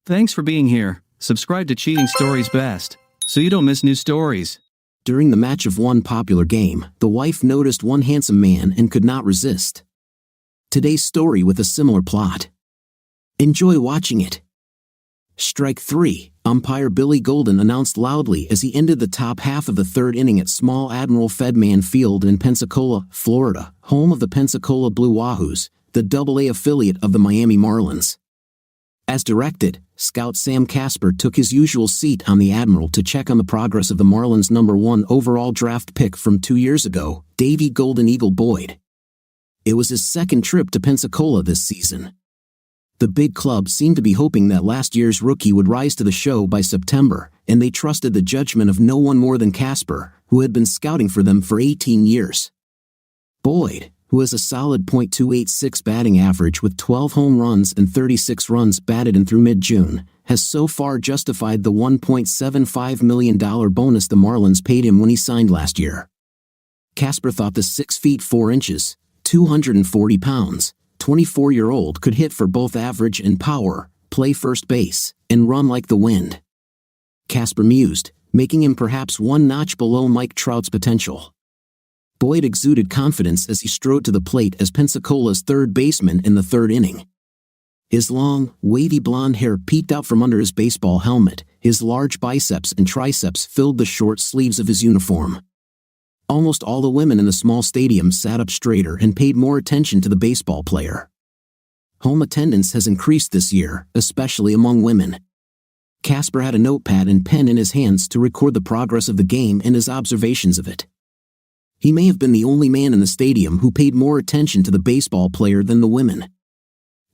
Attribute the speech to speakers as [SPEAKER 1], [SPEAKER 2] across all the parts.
[SPEAKER 1] Thanks for being here. Subscribe to Cheating Stories Best, so you don't miss new stories.
[SPEAKER 2] During the match of one popular game, the wife noticed one handsome man and could not resist. Today's story with a similar plot. Enjoy watching it. Strike 3, umpire Billy Golden announced loudly as he ended the top half of the third inning at Small Admiral Fedman Field in Pensacola, Florida, home of the Pensacola Blue Wahoos, the AA affiliate of the Miami Marlins. As directed, scout Sam Casper took his usual seat on the Admiral to check on the progress of the Marlins' #1 overall draft pick from 2 years ago, Davey Golden Eagle Boyd. It was his second trip to Pensacola this season. The big club seemed to be hoping that last year's rookie would rise to the show by September, and they trusted the judgment of no one more than Casper, who had been scouting for them for 18 years. Boyd, who has a solid .286 batting average with 12 home runs and 36 runs batted in through mid-June, has so far justified the $1.75 million bonus the Marlins paid him when he signed last year. Casper thought the 6 feet 4 inches, 240 pounds, 24-year-old could hit for both average and power, play first base, and run like the wind. Casper mused, making him perhaps one notch below Mike Trout's potential. Boyd exuded confidence as he strode to the plate as Pensacola's third baseman in the third inning. His long, wavy blonde hair peeked out from under his baseball helmet, his large biceps and triceps filled the short sleeves of his uniform. Almost all the women in the small stadium sat up straighter and paid more attention to the baseball player. Home attendance has increased this year, especially among women. Casper had a notepad and pen in his hands to record the progress of the game and his observations of it. He may have been the only man in the stadium who paid more attention to the baseball player than the women.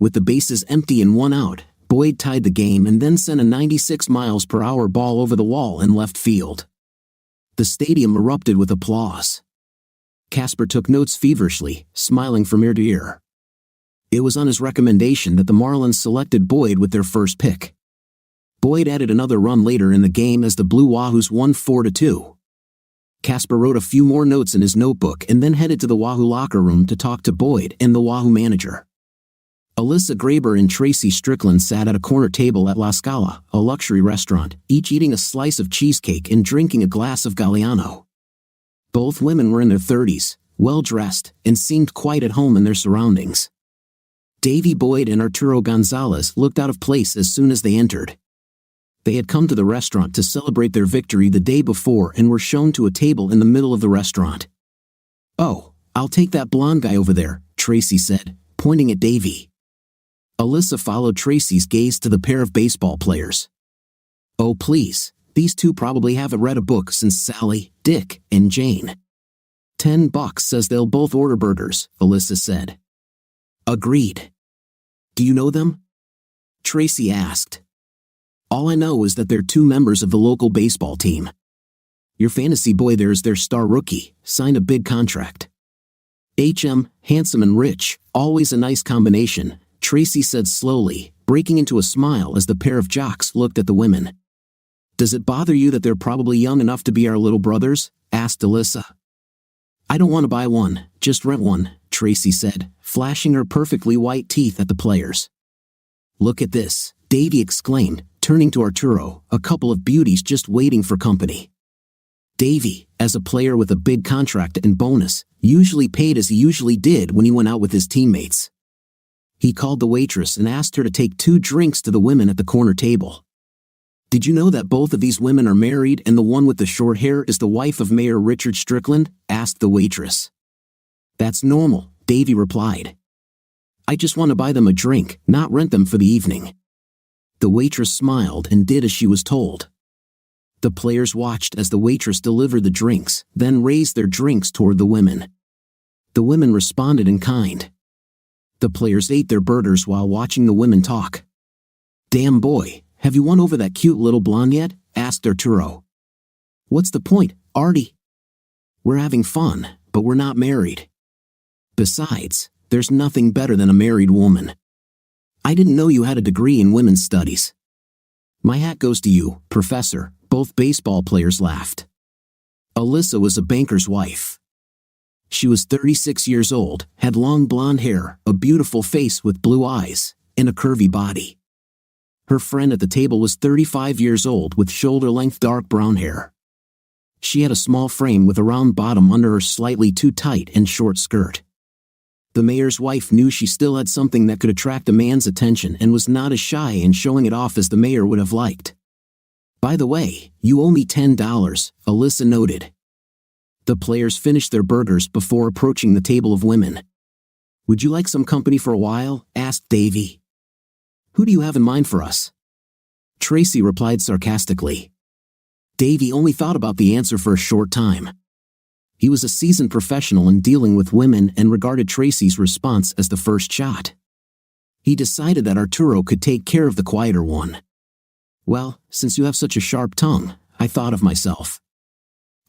[SPEAKER 2] With the bases empty and 1 out, Boyd tied the game and then sent a 96 miles per hour ball over the wall in left field. The stadium erupted with applause. Casper took notes feverishly, smiling from ear to ear. It was on his recommendation that the Marlins selected Boyd with their first pick. Boyd added another run later in the game as the Blue Wahoos won 4-2. Casper wrote a few more notes in his notebook and then headed to the Wahoo locker room to talk to Boyd and the Wahoo manager. Alyssa Graber and Tracy Strickland sat at a corner table at La Scala, a luxury restaurant, each eating a slice of cheesecake and drinking a glass of Galliano. Both women were in their 30s, well-dressed, and seemed quite at home in their surroundings. Davey Boyd and Arturo Gonzalez looked out of place as soon as they entered. They had come to the restaurant to celebrate their victory the day before and were shown to a table in the middle of the restaurant. "Oh, I'll take that blonde guy over there," Tracy said, pointing at Davey. Alyssa followed Tracy's gaze to the pair of baseball players. "Oh please, these two probably haven't read a book since Sally, Dick, and Jane." $10 says they'll both order burgers, Alyssa said. "Agreed. Do you know them?" Tracy asked. "All I know is that they're two members of the local baseball team. Your fantasy boy there is their star rookie, signed a big contract. Handsome and rich, always a nice combination," Tracy said slowly, breaking into a smile as the pair of jocks looked at the women. "Does it bother you that they're probably young enough to be our little brothers?" asked Alyssa. "I don't want to buy one, just rent one," Tracy said, flashing her perfectly white teeth at the players. "Look at this," Davey exclaimed, turning to Arturo, a couple of beauties just waiting for company. Davey, as a player with a big contract and bonus, usually paid as he usually did when he went out with his teammates. He called the waitress and asked her to take 2 drinks to the women at the corner table. "Did you know that both of these women are married and the one with the short hair is the wife of Mayor Richard Strickland?" asked the waitress. "That's normal," Davey replied. "I just want to buy them a drink, not rent them for the evening." The waitress smiled and did as she was told. The players watched as the waitress delivered the drinks, then raised their drinks toward the women. The women responded in kind. The players ate their burgers while watching the women talk. "Damn boy, have you won over that cute little blonde yet?" asked Arturo. "What's the point, Artie? We're having fun, but we're not married. Besides, there's nothing better than a married woman. I didn't know you had a degree in women's studies." "My hat goes to you, Professor," both baseball players laughed. Alyssa was a banker's wife. She was 36 years old, had long blonde hair, a beautiful face with blue eyes, and a curvy body. Her friend at the table was 35 years old with shoulder-length dark brown hair. She had a small frame with a round bottom under her slightly too tight and short skirt. The mayor's wife knew she still had something that could attract a man's attention and was not as shy in showing it off as the mayor would have liked. "By the way, you owe me $10, Alyssa noted. The players finished their burgers before approaching the table of women. "Would you like some company for a while?" asked Davy. "Who do you have in mind for us?" Tracy replied sarcastically. Davy only thought about the answer for a short time. He was a seasoned professional in dealing with women and regarded Tracy's response as the first shot. He decided that Arturo could take care of the quieter one. "Well, since you have such a sharp tongue, I thought of myself.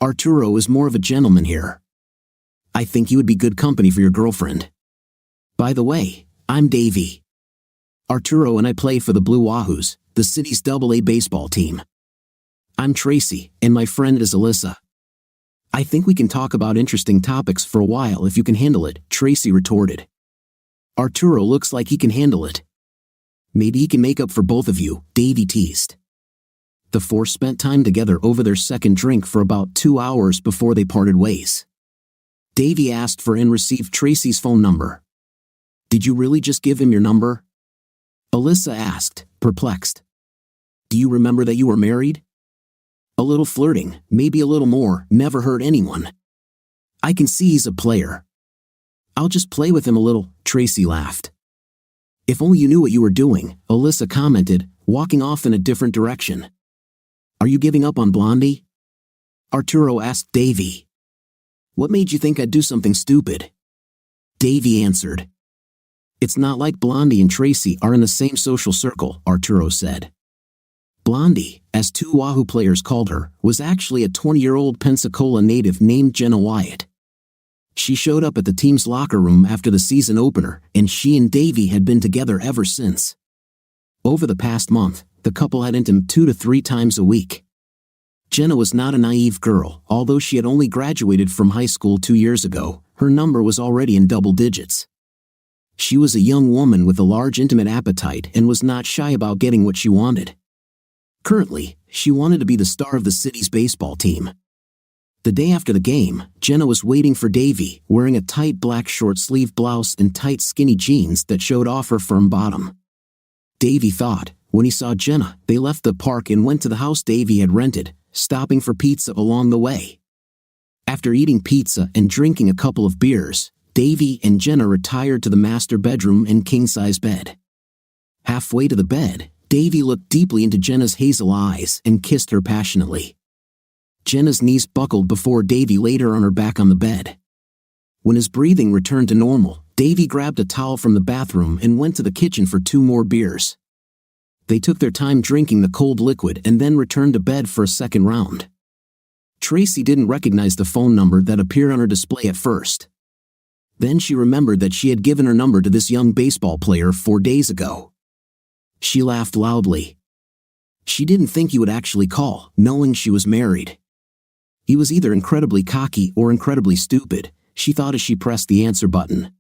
[SPEAKER 2] Arturo is more of a gentleman here. I think you would be good company for your girlfriend. By the way, I'm Davy. Arturo and I play for the Blue Wahoos, the city's AA baseball team. I'm Tracy, and my friend is Alyssa. I think we can talk about interesting topics for a while if you can handle it," Tracy retorted. "Arturo looks like he can handle it. Maybe he can make up for both of you," Davy teased. The four spent time together over their second drink for about 2 hours before they parted ways. Davy asked for and received Tracy's phone number. "Did you really just give him your number?" Alyssa asked, perplexed. "Do you remember that you were married?" "A little flirting, maybe a little more, never hurt anyone. I can see he's a player. I'll just play with him a little," Tracy laughed. "If only you knew what you were doing," Alyssa commented, walking off in a different direction. "Are you giving up on Blondie?" Arturo asked Davy. "What made you think I'd do something stupid?" Davy answered. "It's not like Blondie and Tracy are in the same social circle," Arturo said. Blondie, as two Wahoo players called her, was actually a 20-year-old Pensacola native named Jenna Wyatt. She showed up at the team's locker room after the season opener, and she and Davy had been together ever since. Over the past month, the couple had intimated 2 to 3 times a week. Jenna was not a naive girl. Although she had only graduated from high school 2 years ago, her number was already in double digits. She was a young woman with a large intimate appetite and was not shy about getting what she wanted. Currently, she wanted to be the star of the city's baseball team. The day after the game, Jenna was waiting for Davy, wearing a tight black short-sleeve blouse and tight skinny jeans that showed off her firm bottom. Davy thought, when he saw Jenna, they left the park and went to the house Davy had rented, stopping for pizza along the way. After eating pizza and drinking a couple of beers, Davy and Jenna retired to the master bedroom and king-size bed. Halfway to the bed, Davy looked deeply into Jenna's hazel eyes and kissed her passionately. Jenna's knees buckled before Davy laid her on her back on the bed. When his breathing returned to normal, Davy grabbed a towel from the bathroom and went to the kitchen for 2 more beers. They took their time drinking the cold liquid and then returned to bed for a second round. Tracy didn't recognize the phone number that appeared on her display at first. Then she remembered that she had given her number to this young baseball player 4 days ago. She laughed loudly. She didn't think he would actually call, knowing she was married. He was either incredibly cocky or incredibly stupid, she thought as she pressed the answer button.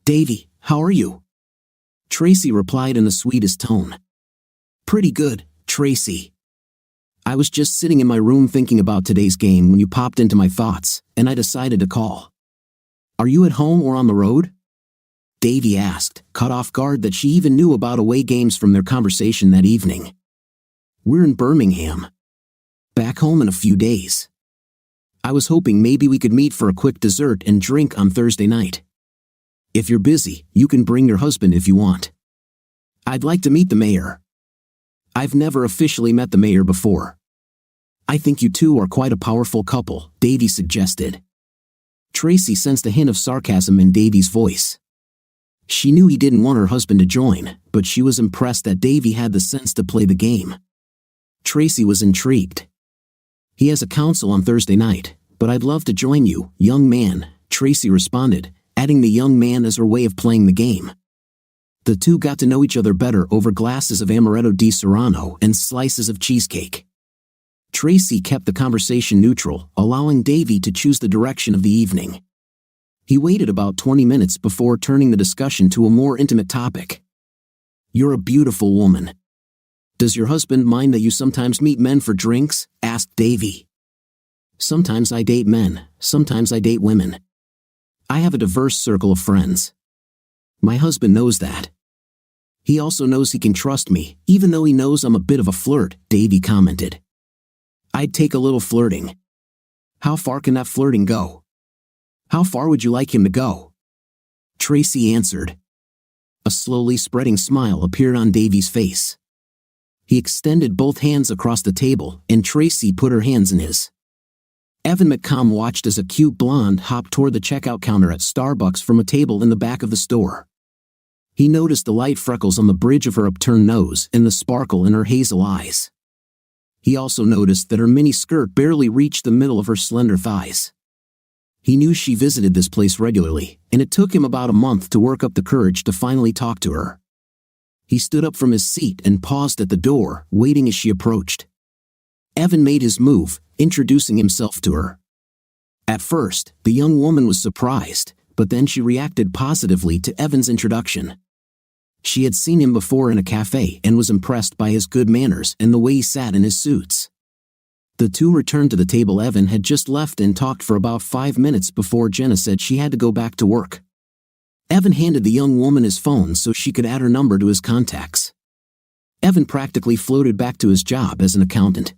[SPEAKER 2] "Davy, how are you?" Tracy replied in the sweetest tone. "Pretty good, Tracy. I was just sitting in my room thinking about today's game when you popped into my thoughts, and I decided to call." "Are you at home or on the road?" Davy asked, caught off guard that she even knew about away games from their conversation that evening. "We're in Birmingham. Back home in a few days. I was hoping maybe we could meet for a quick dessert and drink on Thursday night. If you're busy, you can bring your husband if you want. I'd like to meet the mayor. I've never officially met the mayor before. I think you two are quite a powerful couple," Davy suggested. Tracy sensed a hint of sarcasm in Davy's voice. She knew he didn't want her husband to join, but she was impressed that Davy had the sense to play the game. Tracy was intrigued. "He has a council on Thursday night, but I'd love to join you, young man," Tracy responded, adding the young man as her way of playing the game. The two got to know each other better over glasses of amaretto di Serrano and slices of cheesecake. Tracy kept the conversation neutral, allowing Davy to choose the direction of the evening. He waited about 20 minutes before turning the discussion to a more intimate topic. "You're a beautiful woman. "Does your husband mind that you sometimes meet men for drinks?" asked Davy. "Sometimes I date men, sometimes I date women. I have a diverse circle of friends. My husband knows that. He also knows he can trust me, even though he knows I'm a bit of a flirt," Davy commented. "I'd take a little flirting." "How far can that flirting go? How far would you like him to go?" Tracy answered. A slowly spreading smile appeared on Davy's face. He extended both hands across the table, and Tracy put her hands in his. Evan McComb watched as a cute blonde hopped toward the checkout counter at Starbucks from a table in the back of the store. He noticed the light freckles on the bridge of her upturned nose and the sparkle in her hazel eyes. He also noticed that her mini skirt barely reached the middle of her slender thighs. He knew she visited this place regularly, and it took him about a month to work up the courage to finally talk to her. He stood up from his seat and paused at the door, waiting as she approached. Evan made his move, introducing himself to her. At first, the young woman was surprised, but then she reacted positively to Evan's introduction. She had seen him before in a cafe and was impressed by his good manners and the way he sat in his suits. The two returned to the table Evan had just left and talked for about 5 minutes before Jenna said she had to go back to work. Evan handed the young woman his phone so she could add her number to his contacts. Evan practically floated back to his job as an accountant.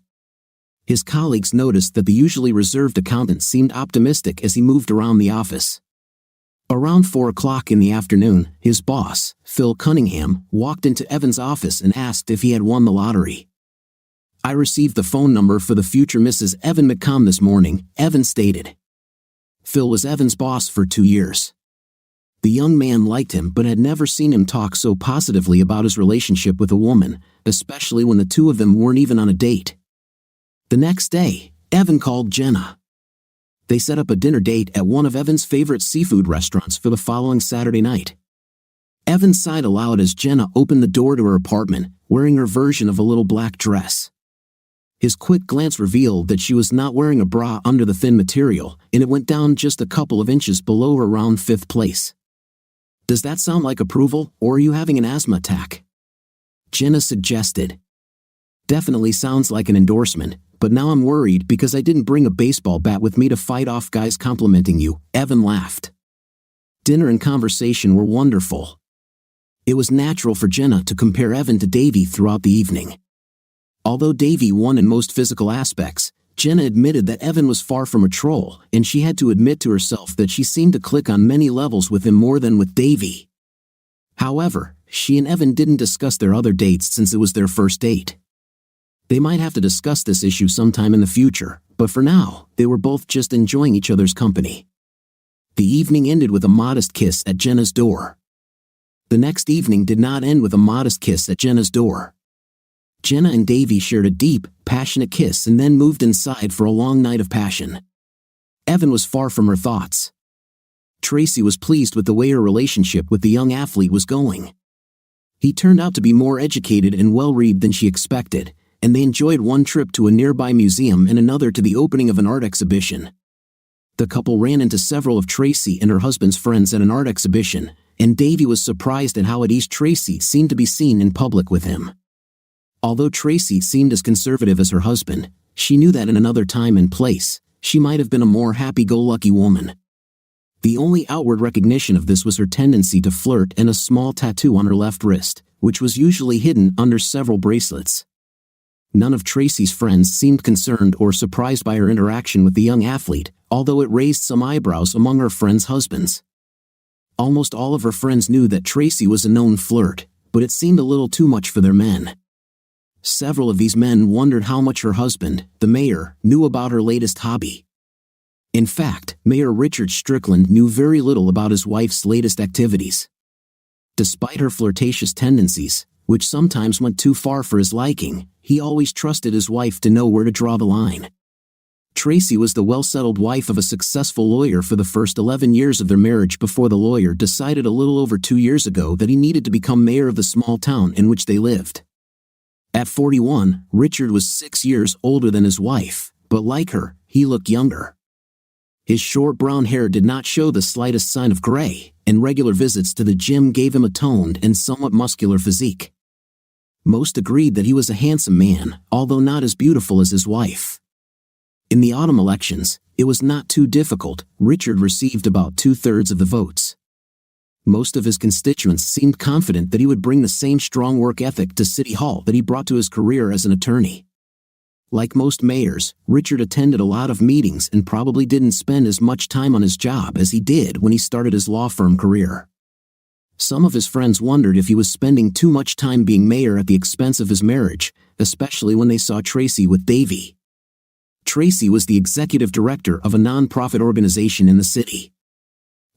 [SPEAKER 2] His colleagues noticed that the usually reserved accountant seemed optimistic as he moved around the office. Around 4 o'clock in the afternoon, his boss, Phil Cunningham, walked into Evan's office and asked if he had won the lottery. "I received the phone number for the future Mrs. Evan McComb this morning," Evan stated. Phil was Evan's boss for 2 years. The young man liked him but had never seen him talk so positively about his relationship with a woman, especially when the two of them weren't even on a date. The next day, Evan called Jenna. They set up a dinner date at one of Evan's favorite seafood restaurants for the following Saturday night. Evan sighed aloud as Jenna opened the door to her apartment, wearing her version of a little black dress. His quick glance revealed that she was not wearing a bra under the thin material, and it went down just a couple of inches below her round fifth place. "Does that sound like approval, or are you having an asthma attack?" Jenna suggested. "Definitely sounds like an endorsement, but now I'm worried because I didn't bring a baseball bat with me to fight off guys complimenting you," Evan laughed. Dinner and conversation were wonderful. It was natural for Jenna to compare Evan to Davy throughout the evening. Although Davy won in most physical aspects, Jenna admitted that Evan was far from a troll, and she had to admit to herself that she seemed to click on many levels with him more than with Davy. However, she and Evan didn't discuss their other dates since it was their first date. They might have to discuss this issue sometime in the future, but for now, they were both just enjoying each other's company. The evening ended with a modest kiss at Jenna's door. The next evening did not end with a modest kiss at Jenna's door. Jenna and Davy shared a deep, passionate kiss and then moved inside for a long night of passion. Evan was far from her thoughts. Tracy was pleased with the way her relationship with the young athlete was going. He turned out to be more educated and well-read than she expected, and they enjoyed one trip to a nearby museum and another to the opening of an art exhibition. The couple ran into several of Tracy and her husband's friends at an art exhibition, and Davy was surprised at how at ease Tracy seemed to be seen in public with him. Although Tracy seemed as conservative as her husband, she knew that in another time and place, she might have been a more happy-go-lucky woman. The only outward recognition of this was her tendency to flirt and a small tattoo on her left wrist, which was usually hidden under several bracelets. None of Tracy's friends seemed concerned or surprised by her interaction with the young athlete, although it raised some eyebrows among her friends' husbands. Almost all of her friends knew that Tracy was a known flirt, but it seemed a little too much for their men. Several of these men wondered how much her husband, the mayor, knew about her latest hobby. In fact, Mayor Richard Strickland knew very little about his wife's latest activities. Despite her flirtatious tendencies, which sometimes went too far for his liking, he always trusted his wife to know where to draw the line. Tracy was the well-settled wife of a successful lawyer for the first 11 years of their marriage before the lawyer decided a little over 2 years ago that he needed to become mayor of the small town in which they lived. At 41, Richard was 6 years older than his wife, but like her, he looked younger. His short brown hair did not show the slightest sign of gray, and regular visits to the gym gave him a toned and somewhat muscular physique. Most agreed that he was a handsome man, although not as beautiful as his wife. In the autumn elections, it was not too difficult. Richard received about 2/3 of the votes. Most of his constituents seemed confident that he would bring the same strong work ethic to City Hall that he brought to his career as an attorney. Like most mayors, Richard attended a lot of meetings and probably didn't spend as much time on his job as he did when he started his law firm career. Some of his friends wondered if he was spending too much time being mayor at the expense of his marriage, especially when they saw Tracy with Davy. Tracy was the executive director of a non-profit organization in the city.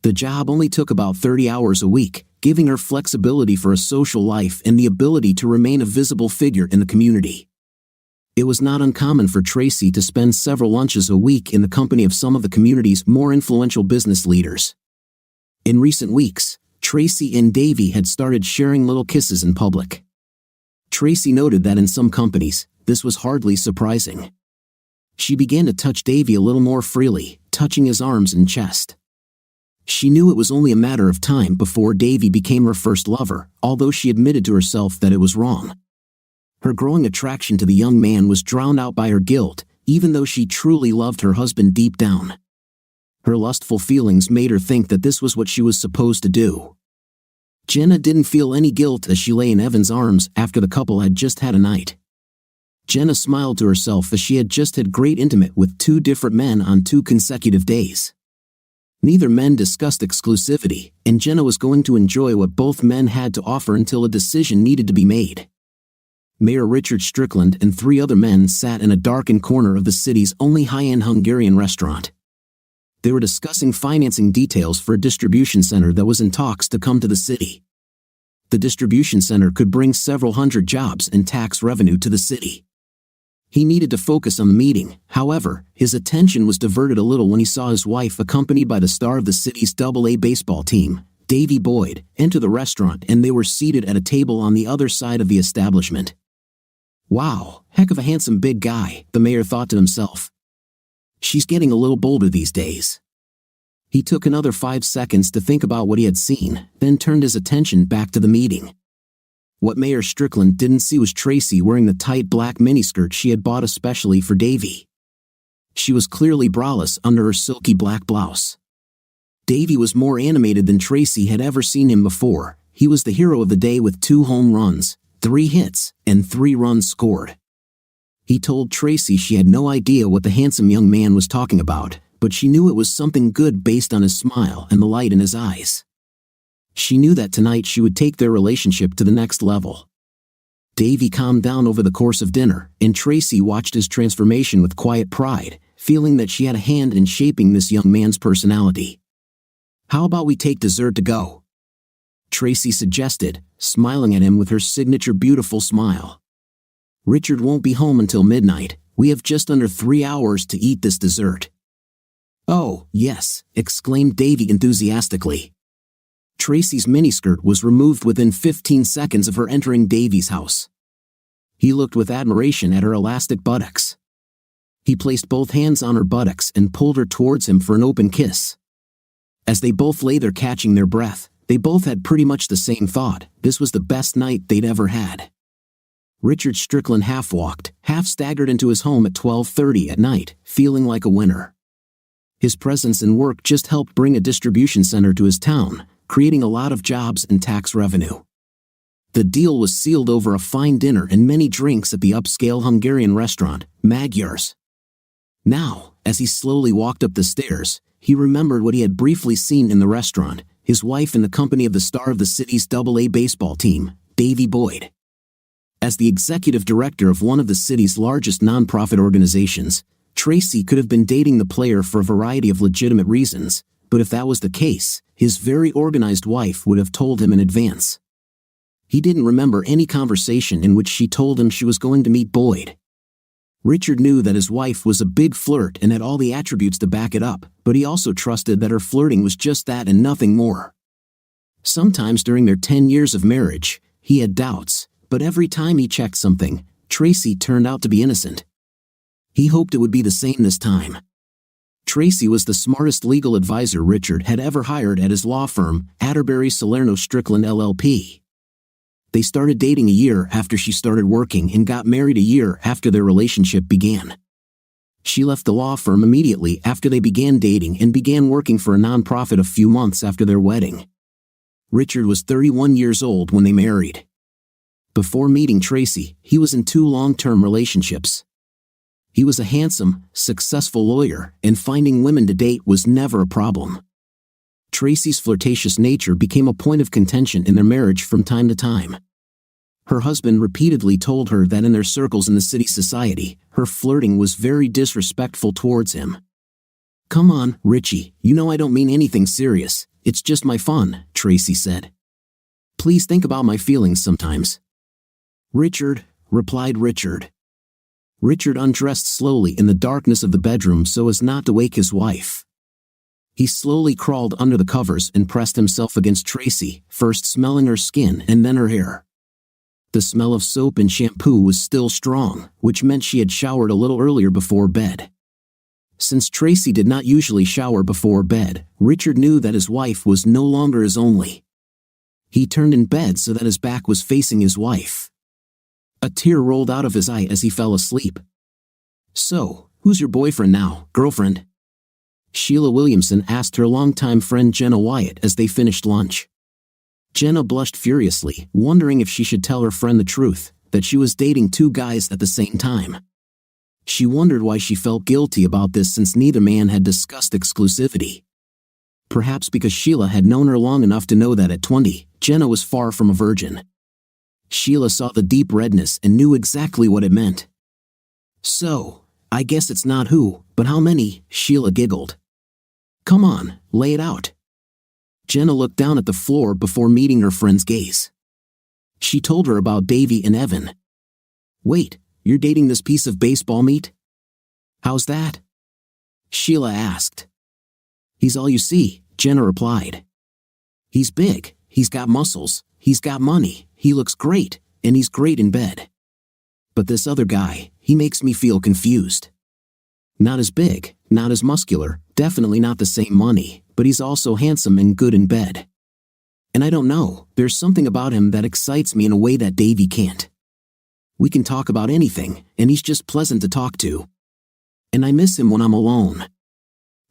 [SPEAKER 2] The job only took about 30 hours a week, giving her flexibility for a social life and the ability to remain a visible figure in the community. It was not uncommon for Tracy to spend several lunches a week in the company of some of the community's more influential business leaders. In recent weeks, Tracy and Davy had started sharing little kisses in public. Tracy noted that in some companies, this was hardly surprising. She began to touch Davy a little more freely, touching his arms and chest. She knew it was only a matter of time before Davy became her first lover, although she admitted to herself that it was wrong. Her growing attraction to the young man was drowned out by her guilt, even though she truly loved her husband deep down. Her lustful feelings made her think that this was what she was supposed to do. Jenna didn't feel any guilt as she lay in Evan's arms after the couple had just had a night. Jenna smiled to herself as she had just had great intimate with 2 different men on 2 consecutive days. Neither men discussed exclusivity, and Jenna was going to enjoy what both men had to offer until a decision needed to be made. Mayor Richard Strickland and 3 other men sat in a darkened corner of the city's only high-end Hungarian restaurant. They were discussing financing details for a distribution center that was in talks to come to the city. The distribution center could bring several hundred jobs and tax revenue to the city. He needed to focus on the meeting, however, his attention was diverted a little when he saw his wife accompanied by the star of the city's AA baseball team, Davy Boyd, enter the restaurant, and they were seated at a table on the other side of the establishment. Wow, heck of a handsome big guy, the mayor thought to himself. She's getting a little bolder these days. He took another 5 seconds to think about what he had seen, then turned his attention back to the meeting. What Mayor Strickland didn't see was Tracy wearing the tight black miniskirt she had bought especially for Davy. She was clearly braless under her silky black blouse. Davy was more animated than Tracy had ever seen him before. He was the hero of the day with 2 home runs, 3 hits, and 3 runs scored. He told Tracy she had no idea what the handsome young man was talking about, but she knew it was something good based on his smile and the light in his eyes. She knew that tonight she would take their relationship to the next level. Davy calmed down over the course of dinner, and Tracy watched his transformation with quiet pride, feeling that she had a hand in shaping this young man's personality. "How about we take dessert to go?" Tracy suggested, smiling at him with her signature beautiful smile. "Richard won't be home until midnight. We have just under 3 hours to eat this dessert." "Oh, yes," exclaimed Davy enthusiastically. Tracy's miniskirt was removed within 15 seconds of her entering Davy's house. He looked with admiration at her elastic buttocks. He placed both hands on her buttocks and pulled her towards him for an open kiss. As they both lay there catching their breath, they both had pretty much the same thought: this was the best night they'd ever had. Richard Strickland half-walked, half-staggered into his home at 12:30 at night, feeling like a winner. His presence and work just helped bring a distribution center to his town, creating a lot of jobs and tax revenue. The deal was sealed over a fine dinner and many drinks at the upscale Hungarian restaurant, Yêur's. Now, as he slowly walked up the stairs, he remembered what he had briefly seen in the restaurant: his wife in the company of the star of the city's AA baseball team, Davy Boyd. As the executive director of one of the city's largest nonprofit organizations, Tracy could have been dating the player for a variety of legitimate reasons, but if that was the case, his very organized wife would have told him in advance. He didn't remember any conversation in which she told him she was going to meet Boyd. Richard knew that his wife was a big flirt and had all the attributes to back it up, but he also trusted that her flirting was just that and nothing more. Sometimes during their 10 years of marriage, he had doubts, but every time he checked something, Tracy turned out to be innocent. He hoped it would be the same this time. Tracy was the smartest legal advisor Richard had ever hired at his law firm, Atterbury Salerno Strickland LLP. They started dating a year after she started working and got married a year after their relationship began. She left the law firm immediately after they began dating and began working for a nonprofit a few months after their wedding. Richard was 31 years old when they married. Before meeting Tracy, he was in 2 long-term relationships. He was a handsome, successful lawyer, and finding women to date was never a problem. Tracy's flirtatious nature became a point of contention in their marriage from time to time. Her husband repeatedly told her that in their circles in the city society, her flirting was very disrespectful towards him. "Come on, Richie, you know I don't mean anything serious, it's just my fun," Tracy said. "Please think about my feelings sometimes." "Richard," replied Richard. Richard undressed slowly in the darkness of the bedroom so as not to wake his wife. He slowly crawled under the covers and pressed himself against Tracy, first smelling her skin and then her hair. The smell of soap and shampoo was still strong, which meant she had showered a little earlier before bed. Since Tracy did not usually shower before bed, Richard knew that his wife was no longer his only. He turned in bed so that his back was facing his wife. A tear rolled out of his eye as he fell asleep. "So, who's your boyfriend now, girlfriend?" Sheila Williamson asked her longtime friend Jenna Wyatt as they finished lunch. Jenna blushed furiously, wondering if she should tell her friend the truth, that she was dating 2 guys at the same time. She wondered why she felt guilty about this since neither man had discussed exclusivity. Perhaps because Sheila had known her long enough to know that at 20, Jenna was far from a virgin. Sheila saw the deep redness and knew exactly what it meant. "So, I guess it's not who, but how many," Sheila giggled. "Come on, lay it out." Jenna looked down at the floor before meeting her friend's gaze. She told her about Davy and Evan. "Wait, you're dating this piece of baseball meat? How's that?" Sheila asked. "He's all you see," Jenna replied. "He's big, he's got muscles, he's got money, he looks great, and he's great in bed. But this other guy, he makes me feel confused. Not as big, not as muscular, definitely not the same money, but he's also handsome and good in bed. And I don't know, there's something about him that excites me in a way that Davy can't. We can talk about anything, and he's just pleasant to talk to. And I miss him when I'm alone.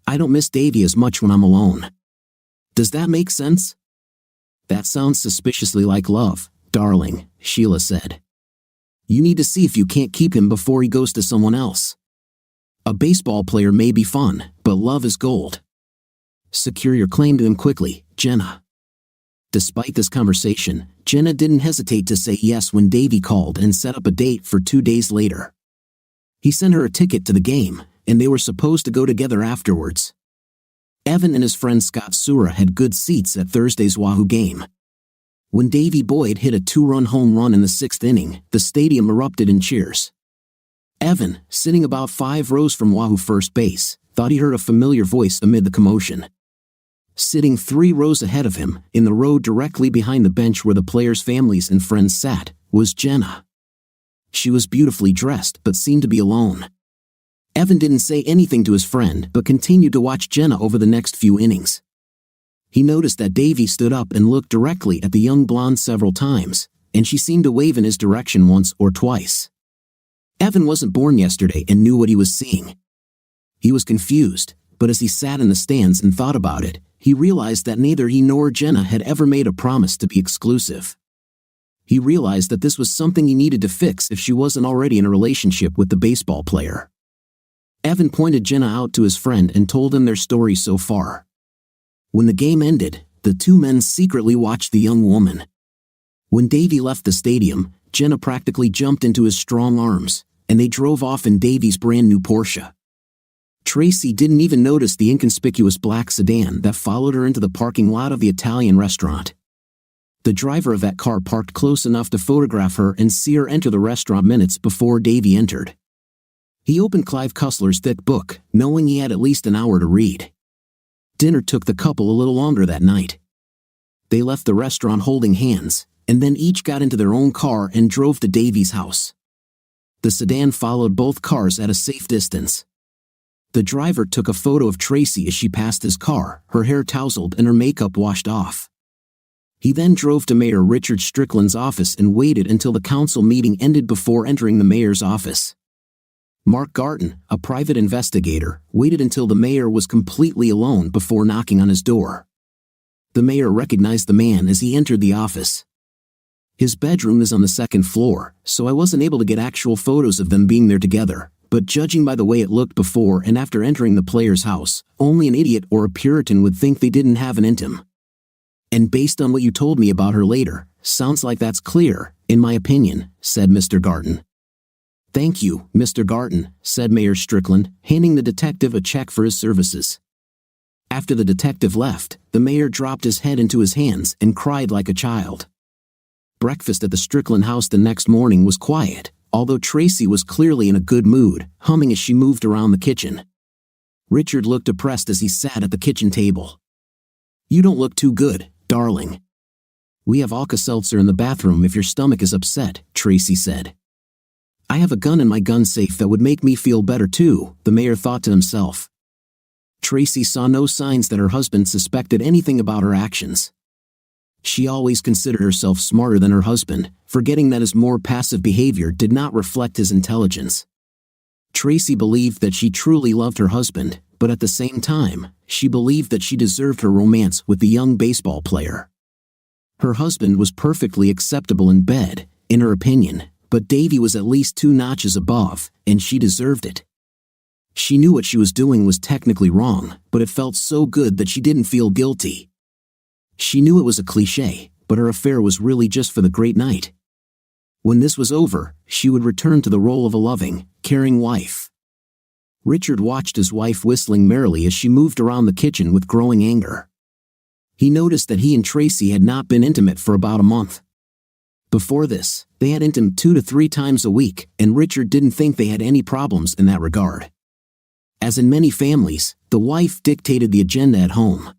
[SPEAKER 2] I don't miss Davy as much when I'm alone. Does that make sense?" "That sounds suspiciously like love, darling," Sheila said. "You need to see if you can't keep him before he goes to someone else. A baseball player may be fun, but love is gold. Secure your claim to him quickly, Jenna." Despite this conversation, Jenna didn't hesitate to say yes when Davy called and set up a date for 2 days later. He sent her a ticket to the game, and they were supposed to go together afterwards. Evan and his friend Scott Sura had good seats at Thursday's Wahoo game. When Davy Boyd hit a 2-run home run in the 6th inning, the stadium erupted in cheers. Evan, sitting about 5 rows from Wahoo first base, thought he heard a familiar voice amid the commotion. Sitting 3 rows ahead of him, in the row directly behind the bench where the players' families and friends sat, was Jenna. She was beautifully dressed but seemed to be alone. Evan didn't say anything to his friend but continued to watch Jenna over the next few innings. He noticed that Davy stood up and looked directly at the young blonde several times, and she seemed to wave in his direction once or twice. Evan wasn't born yesterday and knew what he was seeing. He was confused, but as he sat in the stands and thought about it, he realized that neither he nor Jenna had ever made a promise to be exclusive. He realized that this was something he needed to fix if she wasn't already in a relationship with the baseball player. Evan pointed Jenna out to his friend and told him their story so far. When the game ended, the 2 men secretly watched the young woman. When Davy left the stadium, Jenna practically jumped into his strong arms, and they drove off in Davy's brand new Porsche. Tracy didn't even notice the inconspicuous black sedan that followed her into the parking lot of the Italian restaurant. The driver of that car parked close enough to photograph her and see her enter the restaurant minutes before Davy entered. He opened Clive Cussler's thick book, knowing he had at least an hour to read. Dinner took the couple a little longer that night. They left the restaurant holding hands, and then each got into their own car and drove to Davy's house. The sedan followed both cars at a safe distance. The driver took a photo of Tracy as she passed his car, her hair tousled and her makeup washed off. He then drove to Mayor Richard Strickland's office and waited until the council meeting ended before entering the mayor's office. Mark Garton, a private investigator, waited until the mayor was completely alone before knocking on his door. The mayor recognized the man as he entered the office. His bedroom is on the second floor, so I wasn't able to get actual photos of them being there together, but judging by the way it looked before and after entering the player's house, only an idiot or a Puritan would think they didn't have an intim. And based on what you told me about her later, sounds like that's clear, in my opinion, said Mr. Garton. Thank you, Mr. Garton, said Mayor Strickland, handing the detective a check for his services. After the detective left, the mayor dropped his head into his hands and cried like a child. Breakfast at the Strickland house the next morning was quiet, although Tracy was clearly in a good mood, humming as she moved around the kitchen. Richard looked depressed as he sat at the kitchen table. You don't look too good, darling. We have Alka-Seltzer in the bathroom if your stomach is upset, Tracy said. I have a gun in my gun safe that would make me feel better too, the mayor thought to himself. Tracy saw no signs that her husband suspected anything about her actions. She always considered herself smarter than her husband, forgetting that his more passive behavior did not reflect his intelligence. Tracy believed that she truly loved her husband, but at the same time, she believed that she deserved her romance with the young baseball player. Her husband was perfectly acceptable in bed, in her opinion, but Davy was at least 2 notches above, and she deserved it. She knew what she was doing was technically wrong, but it felt so good that she didn't feel guilty. She knew it was a cliché, but her affair was really just for the great night. When this was over, she would return to the role of a loving, caring wife. Richard watched his wife whistling merrily as she moved around the kitchen with growing anger. He noticed that he and Tracy had not been intimate for about a month. Before this, they had intimated 2 to 3 times a week, and Richard didn't think they had any problems in that regard. As in many families, the wife dictated the agenda at home.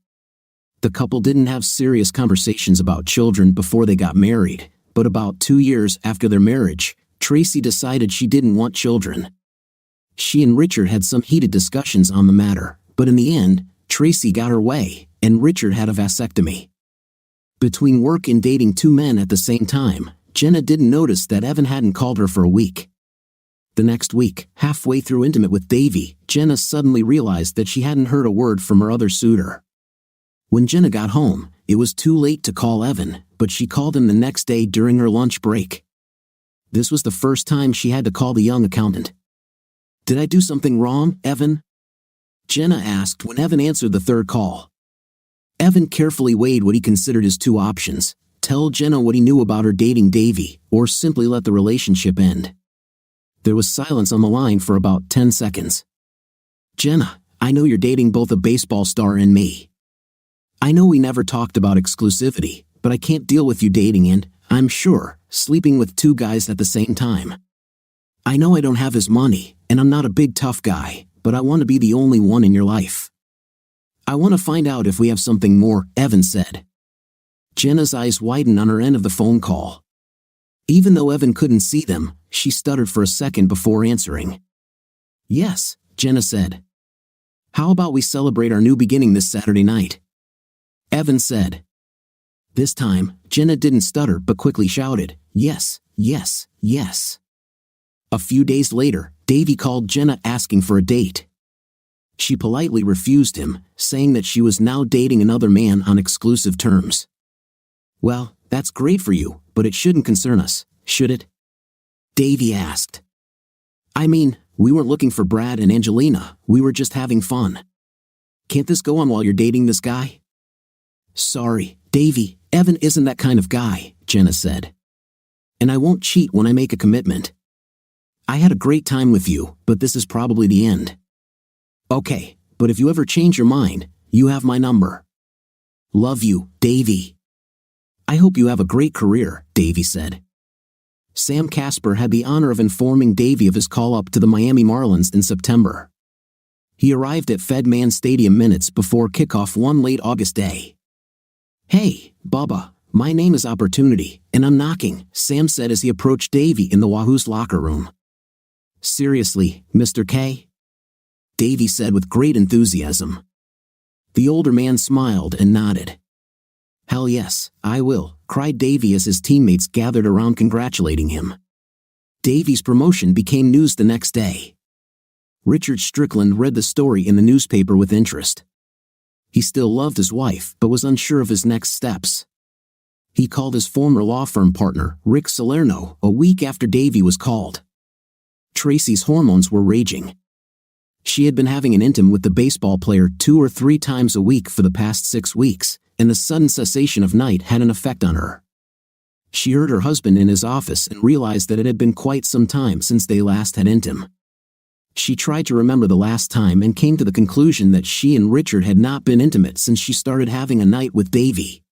[SPEAKER 2] The couple didn't have serious conversations about children before they got married, but about 2 years after their marriage, Tracy decided she didn't want children. She and Richard had some heated discussions on the matter, but in the end, Tracy got her way, and Richard had a vasectomy. Between work and dating 2 men at the same time, Jenna didn't notice that Evan hadn't called her for a week. The next week, halfway through intimate with Davy, Jenna suddenly realized that she hadn't heard a word from her other suitor. When Jenna got home, it was too late to call Evan, but she called him the next day during her lunch break. This was the first time she had to call the young accountant. Did I do something wrong, Evan? Jenna asked when Evan answered the third call. Evan carefully weighed what he considered his 2 options: tell Jenna what he knew about her dating Davy, or simply let the relationship end. There was silence on the line for about 10 seconds. Jenna, I know you're dating both a baseball star and me. I know we never talked about exclusivity, but I can't deal with you dating and, I'm sure, sleeping with 2 guys at the same time. I know I don't have his money, and I'm not a big tough guy, but I want to be the only one in your life. I want to find out if we have something more, Evan said. Jenna's eyes widened on her end of the phone call. Even though Evan couldn't see them, she stuttered for a second before answering. Yes, Jenna said. How about we celebrate our new beginning this Saturday night? Evan said. This time, Jenna didn't stutter but quickly shouted, yes, yes, yes. A few days later, Davy called Jenna asking for a date. She politely refused him, saying that she was now dating another man on exclusive terms. Well, that's great for you, but it shouldn't concern us, should it? Davy asked. I mean, we weren't looking for Brad and Angelina, we were just having fun. Can't this go on while you're dating this guy? Sorry, Davy, Evan isn't that kind of guy, Jenna said. And I won't cheat when I make a commitment. I had a great time with you, but this is probably the end. Okay, but if you ever change your mind, you have my number. Love you, Davy. I hope you have a great career, Davy said. Sam Casper had the honor of informing Davy of his call-up to the Miami Marlins in September. He arrived at Fedman Stadium minutes before kickoff one late August day. Hey, Bubba, my name is Opportunity, and I'm knocking, Sam said as he approached Davy in the Wahoo's locker room. Seriously, Mr. K? Davy said with great enthusiasm. The older man smiled and nodded. "Hell yes, I will," cried Davy as his teammates gathered around congratulating him. Davy's promotion became news the next day. Richard Strickland read the story in the newspaper with interest. He still loved his wife but was unsure of his next steps. He called his former law firm partner, Rick Salerno, a week after Davy was called. Tracy's hormones were raging. She had been having an intim with the baseball player 2 or 3 times a week for the past 6 weeks, and the sudden cessation of night had an effect on her. She heard her husband in his office and realized that it had been quite some time since they last had intim. She tried to remember the last time and came to the conclusion that she and Richard had not been intimate since she started having a night with Davy.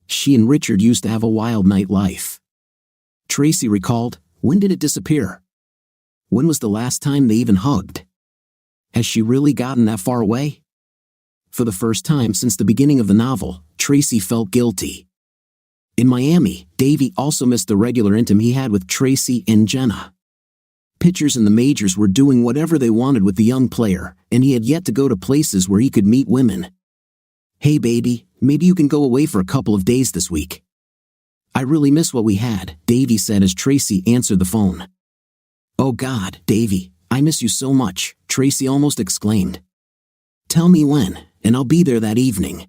[SPEAKER 2] She and Richard used to have a wild night life. Tracy recalled, when did it disappear? When was the last time they even hugged? Has she really gotten that far away? For the first time since the beginning of the novel, Tracy felt guilty. In Miami, Davy also missed the regular intim he had with Tracy and Jenna. Pitchers in the majors were doing whatever they wanted with the young player, and he had yet to go to places where he could meet women. "Hey baby, maybe you can go away for a couple of days this week." "I really miss what we had," Davy said as Tracy answered the phone. "Oh God, Davy, I miss you so much," Tracy almost exclaimed. "Tell me when, and I'll be there that evening."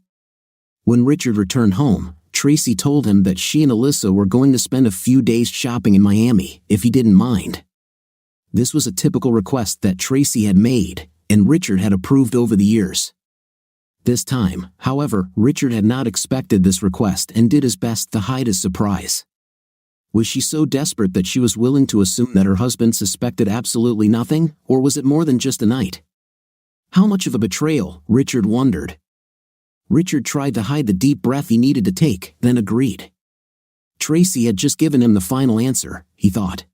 [SPEAKER 2] When Richard returned home, Tracy told him that she and Alyssa were going to spend a few days shopping in Miami, if he didn't mind. This was a typical request that Tracy had made, and Richard had approved over the years. This time, however, Richard had not expected this request and did his best to hide his surprise. Was she so desperate that she was willing to assume that her husband suspected absolutely nothing, or was it more than just a night? How much of a betrayal, Richard wondered. Richard tried to hide the deep breath he needed to take, then agreed. Tracy had just given him the final answer, he thought.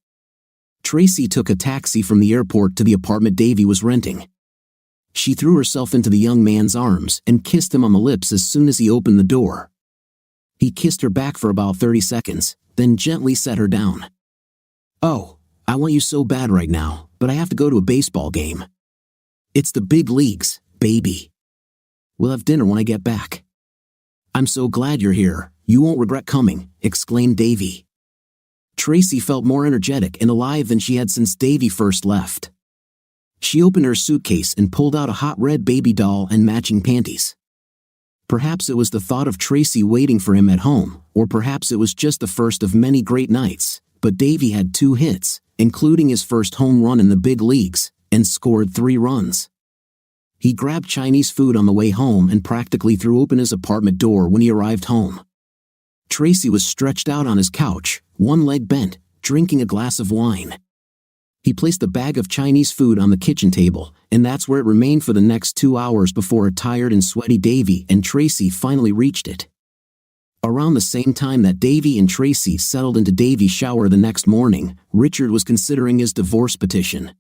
[SPEAKER 2] Tracy took a taxi from the airport to the apartment Davy was renting. She threw herself into the young man's arms and kissed him on the lips as soon as he opened the door. He kissed her back for about 30 seconds, then gently set her down. "Oh, I want you so bad right now, but I have to go to a baseball game. It's the big leagues, baby. We'll have dinner when I get back." "I'm so glad you're here, you won't regret coming," exclaimed Davy. Tracy felt more energetic and alive than she had since Davy first left. She opened her suitcase and pulled out a hot red baby doll and matching panties. Perhaps it was the thought of Tracy waiting for him at home, or perhaps it was just the first of many great nights, but Davy had 2 hits, including his first home run in the big leagues, and scored 3 runs. He grabbed Chinese food on the way home and practically threw open his apartment door when he arrived home. Tracy was stretched out on his couch, one leg bent, drinking a glass of wine. He placed the bag of Chinese food on the kitchen table, and that's where it remained for the next 2 hours before a tired and sweaty Davy and Tracy finally reached it. Around the same time that Davy and Tracy settled into Davy's shower the next morning, Richard was considering his divorce petition.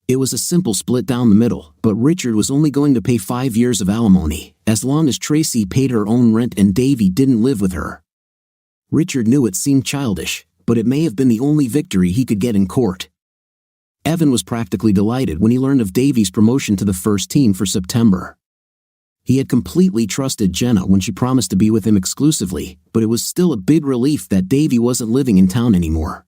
[SPEAKER 2] It was a simple split down the middle, but Richard was only going to pay 5 years of alimony, as long as Tracy paid her own rent and Davy didn't live with her. Richard knew it seemed childish, but it may have been the only victory he could get in court. Evan was practically delighted when he learned of Davy's promotion to the first team for September. He had completely trusted Jenna when she promised to be with him exclusively, but it was still a big relief that Davy wasn't living in town anymore.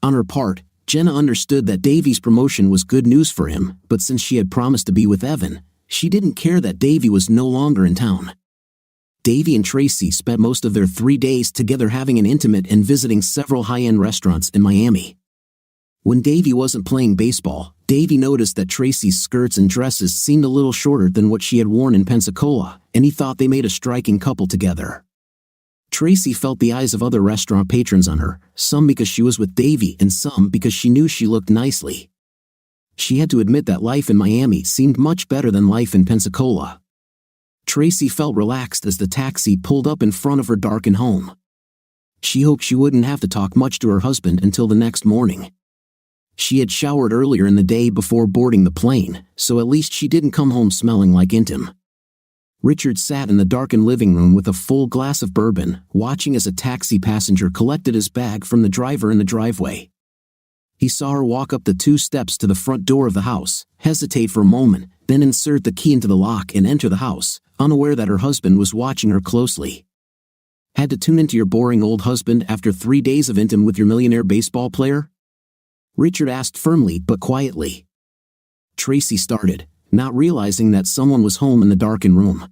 [SPEAKER 2] On her part, Jenna understood that Davy's promotion was good news for him, but since she had promised to be with Evan, she didn't care that Davy was no longer in town. Davy and Tracy spent most of their 3 days together having an intimate and visiting several high-end restaurants in Miami. When Davy wasn't playing baseball, Davy noticed that Tracy's skirts and dresses seemed a little shorter than what she had worn in Pensacola, and he thought they made a striking couple together. Tracy felt the eyes of other restaurant patrons on her, some because she was with Davy and some because she knew she looked nicely. She had to admit that life in Miami seemed much better than life in Pensacola. Tracy felt relaxed as the taxi pulled up in front of her darkened home. She hoped she wouldn't have to talk much to her husband until the next morning. She had showered earlier in the day before boarding the plane, so at least she didn't come home smelling like intim. Richard sat in the darkened living room with a full glass of bourbon, watching as a taxi passenger collected his bag from the driver in the driveway. He saw her walk up the 2 steps to the front door of the house, hesitate for a moment, then insert the key into the lock and enter the house, unaware that her husband was watching her closely. Had to tune into your boring old husband after 3 days of intim with your millionaire baseball player? Richard asked firmly but quietly. Tracy started, not realizing that someone was home in the darkened room.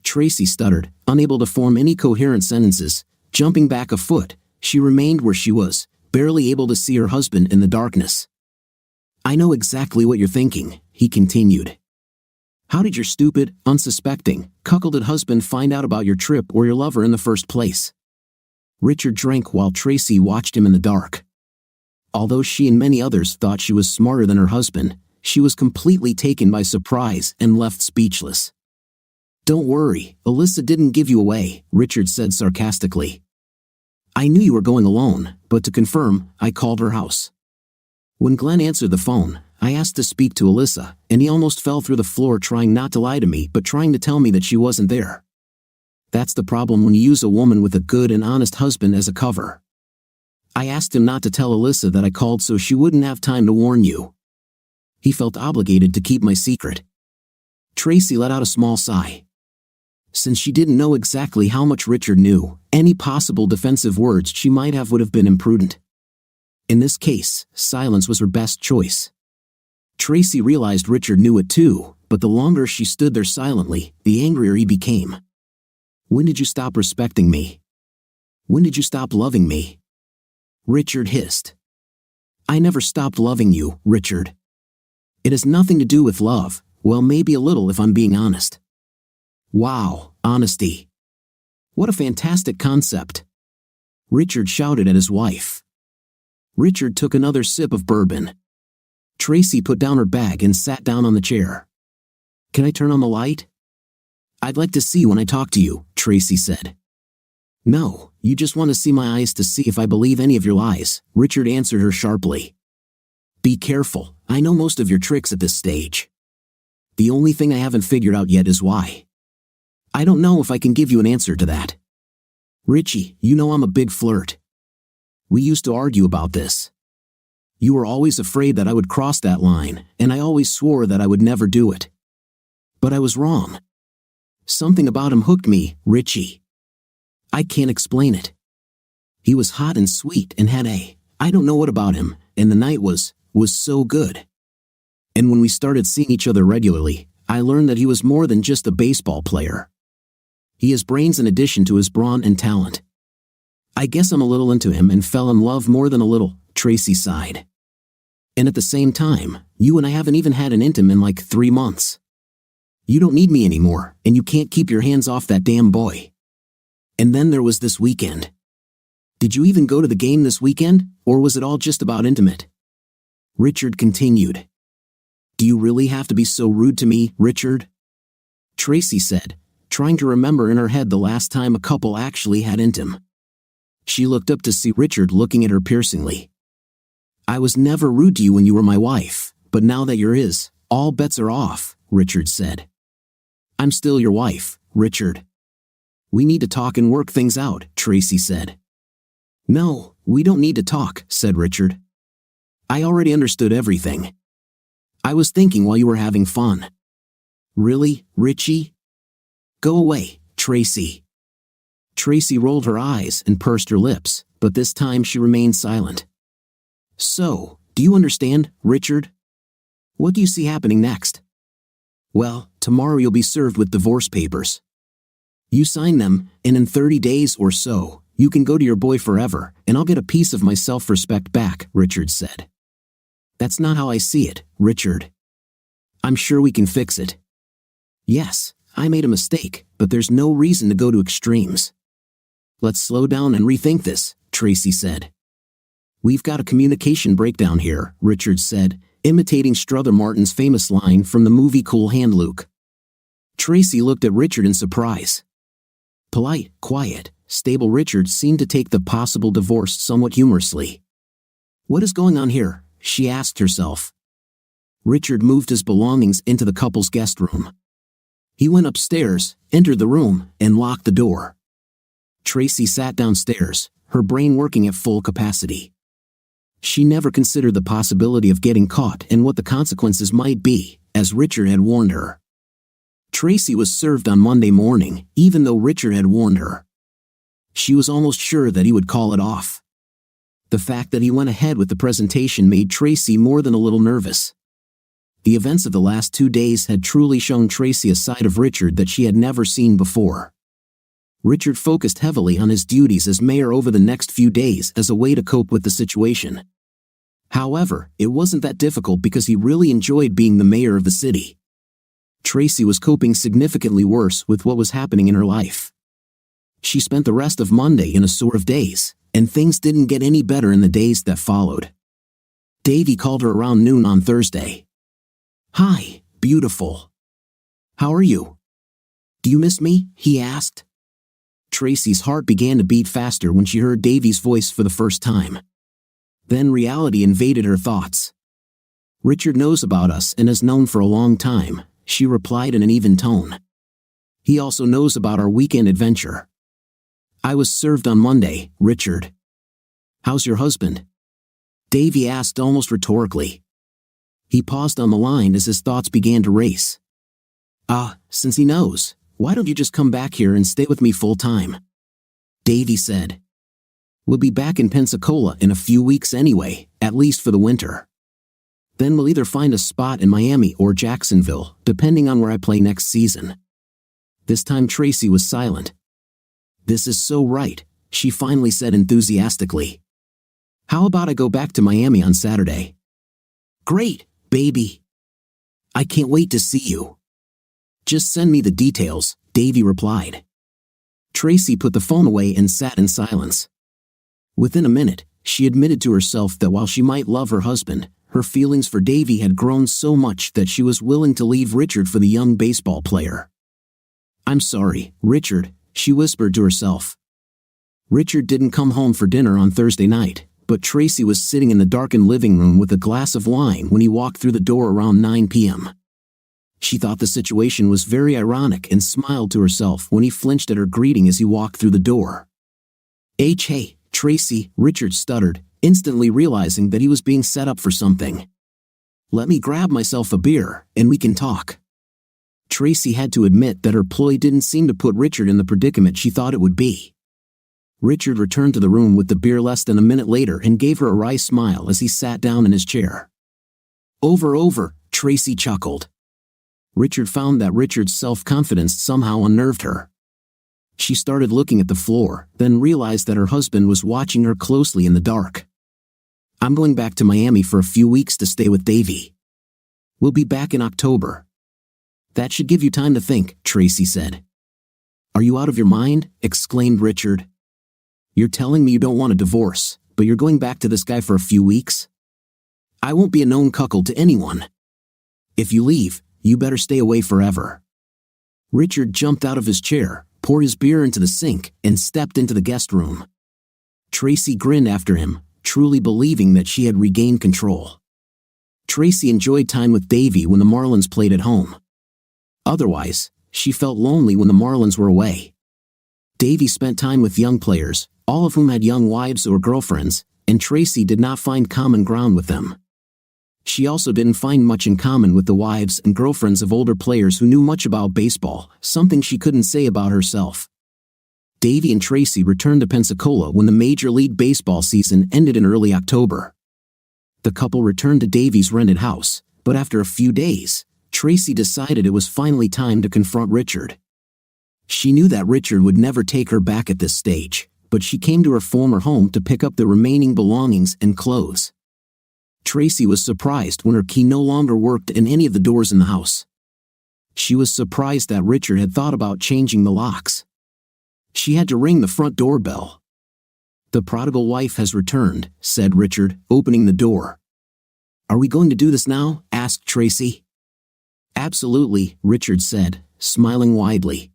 [SPEAKER 2] Tracy stuttered, unable to form any coherent sentences. Jumping back a foot, she remained where she was, barely able to see her husband in the darkness. I know exactly what you're thinking, he continued. How did your stupid, unsuspecting, cuckolded husband find out about your trip or your lover in the first place? Richard drank while Tracy watched him in the dark. Although she and many others thought she was smarter than her husband, she was completely taken by surprise and left speechless. Don't worry, Alyssa didn't give you away, Richard said sarcastically. I knew you were going alone, but to confirm, I called her house. When Glenn answered the phone, I asked to speak to Alyssa, and he almost fell through the floor trying not to lie to me but trying to tell me that she wasn't there. That's the problem when you use a woman with a good and honest husband as a cover. I asked him not to tell Alyssa that I called so she wouldn't have time to warn you. He felt obligated to keep my secret. Tracy let out a small sigh. Since she didn't know exactly how much Richard knew, any possible defensive words she might have would have been imprudent. In this case, silence was her best choice. Tracy realized Richard knew it too, but the longer she stood there silently, the angrier he became. When did you stop respecting me? When did you stop loving me? Richard hissed. I never stopped loving you, Richard. It has nothing to do with love, well, maybe a little if I'm being honest. Wow, honesty. What a fantastic concept. Richard shouted at his wife. Richard took another sip of bourbon. Tracy put down her bag and sat down on the chair. Can I turn on the light? I'd like to see when I talk to you, Tracy said. No, you just want to see my eyes to see if I believe any of your lies, Richard answered her sharply. Be careful, I know most of your tricks at this stage. The only thing I haven't figured out yet is why. I don't know if I can give you an answer to that. Richie, you know I'm a big flirt. We used to argue about this. You were always afraid that I would cross that line, and I always swore that I would never do it. But I was wrong. Something about him hooked me, Richie. I can't explain it. He was hot and sweet and had I don't know what about him, and the night was so good. And when we started seeing each other regularly, I learned that he was more than just a baseball player. He has brains in addition to his brawn and talent. I guess I'm a little into him and fell in love more than a little, Tracy sighed. And at the same time, you and I haven't even had an intim in like 3 months. You don't need me anymore, and you can't keep your hands off that damn boy. And then there was this weekend. Did you even go to the game this weekend, or was it all just about intimate? Richard continued. Do you really have to be so rude to me, Richard? Tracy said, trying to remember in her head the last time a couple actually had intim. She looked up to see Richard looking at her piercingly. I was never rude to you when you were my wife, but now that you're his, all bets are off, Richard said. I'm still your wife, Richard. We need to talk and work things out, Tracy said. No, we don't need to talk, said Richard. I already understood everything. I was thinking while you were having fun. Really, Richie? Go away, Tracy. Tracy rolled her eyes and pursed her lips, but this time she remained silent. So, do you understand, Richard? What do you see happening next? Well, tomorrow you'll be served with divorce papers. You sign them, and in 30 days or so, you can go to your boy forever, and I'll get a piece of my self-respect back, Richard said. That's not how I see it, Richard. I'm sure we can fix it. Yes, I made a mistake, but there's no reason to go to extremes. Let's slow down and rethink this, Tracy said. We've got a communication breakdown here, Richard said, imitating Strother Martin's famous line from the movie Cool Hand Luke. Tracy looked at Richard in surprise. Polite, quiet, stable Richard seemed to take the possible divorce somewhat humorously. What is going on here? She asked herself. Richard moved his belongings into the couple's guest room. He went upstairs, entered the room, and locked the door. Tracy sat downstairs, her brain working at full capacity. She never considered the possibility of getting caught and what the consequences might be, as Richard had warned her. Tracy was served on Monday morning, even though Richard had warned her. She was almost sure that he would call it off. The fact that he went ahead with the presentation made Tracy more than a little nervous. The events of the last 2 days had truly shown Tracy a side of Richard that she had never seen before. Richard focused heavily on his duties as mayor over the next few days as a way to cope with the situation. However, it wasn't that difficult because he really enjoyed being the mayor of the city. Tracy was coping significantly worse with what was happening in her life. She spent the rest of Monday in a sort of daze, and things didn't get any better in the days that followed. Davy called her around noon on Thursday. "Hi, beautiful. How are you? Do you miss me?" he asked. Tracy's heart began to beat faster when she heard Davy's voice for the first time. Then reality invaded her thoughts. "Richard knows about us and has known for a long time," she replied in an even tone. "He also knows about our weekend adventure. I was served on Monday, Richard. How's your husband?" Davy asked almost rhetorically. He paused on the line as his thoughts began to race. Since he knows, why don't you just come back here and stay with me full time?" Davy said. "We'll be back in Pensacola in a few weeks anyway, at least for the winter. Then we'll either find a spot in Miami or Jacksonville, depending on where I play next season." This time Tracy was silent. "This is so right," she finally said enthusiastically. "How about I go back to Miami on Saturday?" "Great, baby. I can't wait to see you. Just send me the details," Davy replied. Tracy put the phone away and sat in silence. Within a minute, she admitted to herself that while she might love her husband, her feelings for Davy had grown so much that she was willing to leave Richard for the young baseball player. "I'm sorry, Richard," she whispered to herself. Richard didn't come home for dinner on Thursday night, but Tracy was sitting in the darkened living room with a glass of wine when he walked through the door around 9 p.m. She thought the situation was very ironic and smiled to herself when he flinched at her greeting as he walked through the door. Hey, Tracy," Richard stuttered, instantly realizing that he was being set up for something. "Let me grab myself a beer, and we can talk." Tracy had to admit that her ploy didn't seem to put Richard in the predicament she thought it would be. Richard returned to the room with the beer less than a minute later and gave her a wry smile as he sat down in his chair. Over, Tracy chuckled. Richard found that Richard's self-confidence somehow unnerved her. She started looking at the floor, then realized that her husband was watching her closely in the dark. "I'm going back to Miami for a few weeks to stay with Davy. We'll be back in October." "That should give you time to think," Tracy said. "Are you out of your mind?" exclaimed Richard. "You're telling me you don't want a divorce, but you're going back to this guy for a few weeks? I won't be a known cuckold to anyone. If you leave, you better stay away forever." Richard jumped out of his chair, poured his beer into the sink, and stepped into the guest room. Tracy grinned after him, truly believing that she had regained control. Tracy enjoyed time with Davy when the Marlins played at home. Otherwise, she felt lonely when the Marlins were away. Davy spent time with young players, all of whom had young wives or girlfriends, and Tracy did not find common ground with them. She also didn't find much in common with the wives and girlfriends of older players who knew much about baseball, something she couldn't say about herself. Davy and Tracy returned to Pensacola when the Major League Baseball season ended in early October. The couple returned to Davy's rented house, but after a few days, Tracy decided it was finally time to confront Richard. She knew that Richard would never take her back at this stage, but she came to her former home to pick up the remaining belongings and clothes. Tracy was surprised when her key no longer worked in any of the doors in the house. She was surprised that Richard had thought about changing the locks. She had to ring the front doorbell. "The prodigal wife has returned," said Richard, opening the door. "Are we going to do this now?" asked Tracy. "Absolutely," Richard said, smiling widely.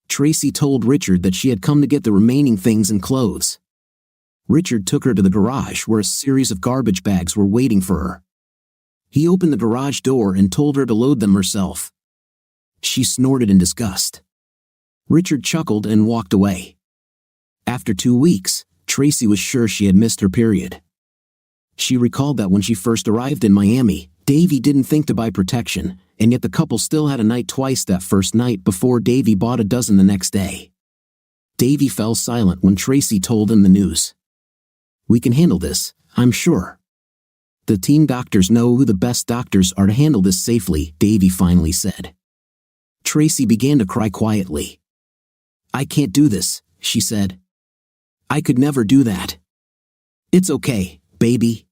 [SPEAKER 2] Tracy told Richard that she had come to get the remaining things and clothes. Richard took her to the garage where a series of garbage bags were waiting for her. He opened the garage door and told her to load them herself. She snorted in disgust. Richard chuckled and walked away. After 2 weeks, Tracy was sure she had missed her period. She recalled that when she first arrived in Miami, Davy didn't think to buy protection, and yet the couple still had a night twice that first night before Davy bought a dozen the next day. Davy fell silent when Tracy told him the news. "We can handle this, I'm sure. The team doctors know who the best doctors are to handle this safely," Davy finally said. Tracy began to cry quietly. "I can't do this," she said. "I could never do that." "It's okay, baby.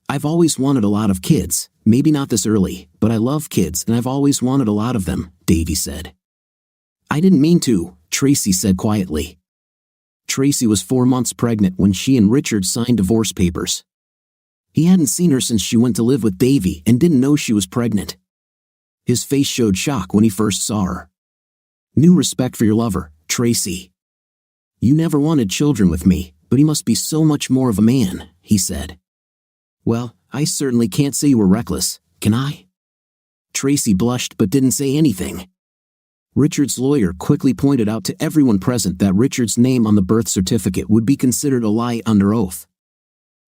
[SPEAKER 2] I've always wanted a lot of kids, maybe not this early, but I love kids and I've always wanted a lot of them," Davy said. "I didn't mean to," Tracy said quietly. Tracy was 4 months pregnant when she and Richard signed divorce papers. He hadn't seen her since she went to live with Davy and didn't know she was pregnant. His face showed shock when he first saw her. "New respect for your lover, Tracy. You never wanted children with me, but he must be so much more of a man," he said. "Well, I certainly can't say you were reckless, can I?" Tracy blushed but didn't say anything. Richard's lawyer quickly pointed out to everyone present that Richard's name on the birth certificate would be considered a lie under oath.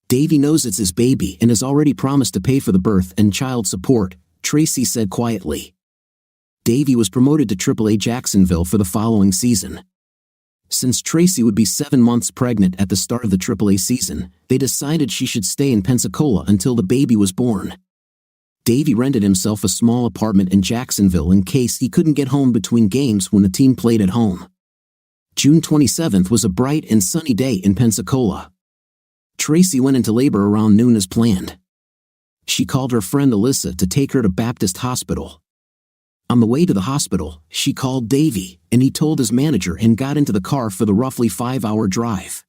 [SPEAKER 2] "Davy knows it's his baby and has already promised to pay for the birth and child support," Tracy said quietly. Davy was promoted to AAA Jacksonville for the following season. Since Tracy would be 7 months pregnant at the start of the AAA season, they decided she should stay in Pensacola until the baby was born. Davy rented himself a small apartment in Jacksonville in case he couldn't get home between games when the team played at home. June 27th was a bright and sunny day in Pensacola. Tracy went into labor around noon as planned. She called her friend Alyssa to take her to Baptist Hospital. On the way to the hospital, she called Davy, and he told his manager and got into the car for the roughly 5-hour drive.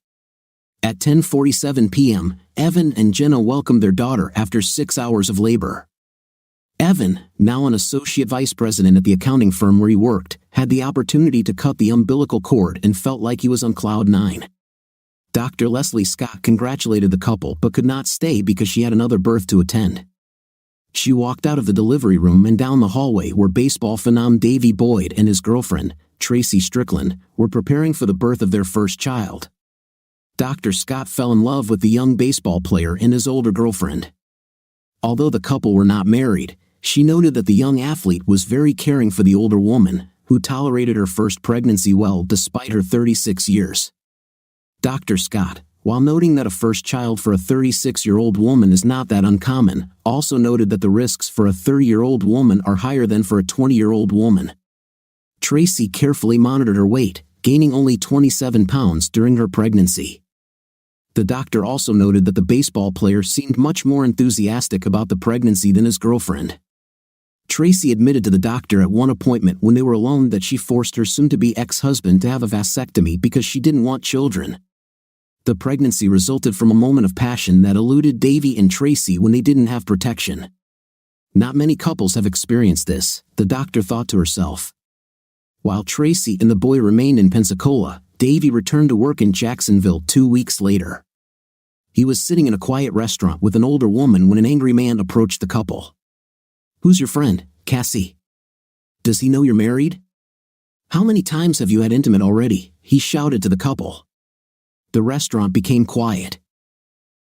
[SPEAKER 2] At 10:47 p.m., Evan and Jenna welcomed their daughter after 6 hours of labor. Evan, now an associate vice president at the accounting firm where he worked, had the opportunity to cut the umbilical cord and felt like he was on cloud 9. Dr. Leslie Scott congratulated the couple but could not stay because she had another birth to attend. She walked out of the delivery room and down the hallway where baseball phenom Davy Boyd and his girlfriend, Tracy Strickland, were preparing for the birth of their first child. Dr. Scott fell in love with the young baseball player and his older girlfriend. Although the couple were not married, she noted that the young athlete was very caring for the older woman, who tolerated her first pregnancy well despite her 36 years. Dr. Scott, while noting that a first child for a 36-year-old woman is not that uncommon, also noted that the risks for a 30-year-old woman are higher than for a 20-year-old woman. Tracy carefully monitored her weight, gaining only 27 pounds during her pregnancy. The doctor also noted that the baseball player seemed much more enthusiastic about the pregnancy than his girlfriend. Tracy admitted to the doctor at one appointment when they were alone that she forced her soon-to-be ex-husband to have a vasectomy because she didn't want children. The pregnancy resulted from a moment of passion that eluded Davy and Tracy when they didn't have protection. Not many couples have experienced this, the doctor thought to herself. While Tracy and the boy remained in Pensacola, Davy returned to work in Jacksonville 2 weeks later. He was sitting in a quiet restaurant with an older woman when an angry man approached the couple. "Who's your friend, Cassie? Does he know you're married? How many times have you had intimate already?" he shouted to the couple. The restaurant became quiet.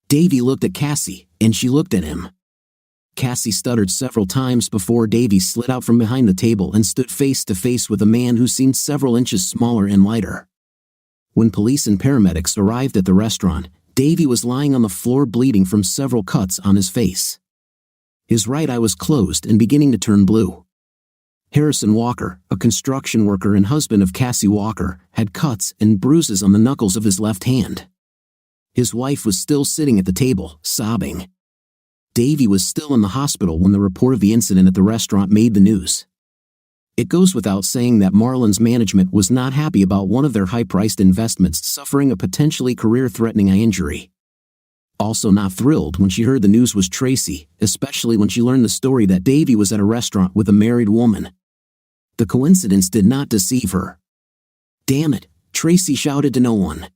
[SPEAKER 2] Davy looked at Cassie, and she looked at him. Cassie stuttered several times before Davy slid out from behind the table and stood face to face with a man who seemed several inches smaller and lighter. When police and paramedics arrived at the restaurant, Davy was lying on the floor bleeding from several cuts on his face. His right eye was closed and beginning to turn blue. Harrison Walker, a construction worker and husband of Cassie Walker, had cuts and bruises on the knuckles of his left hand. His wife was still sitting at the table, sobbing. Davy was still in the hospital when the report of the incident at the restaurant made the news. It goes without saying that Marlins management was not happy about one of their high-priced investments suffering a potentially career-threatening eye injury. Also not thrilled when she heard the news was Tracy, especially when she learned the story that Davy was at a restaurant with a married woman. The coincidence did not deceive her. "Damn it," Tracy shouted to no one.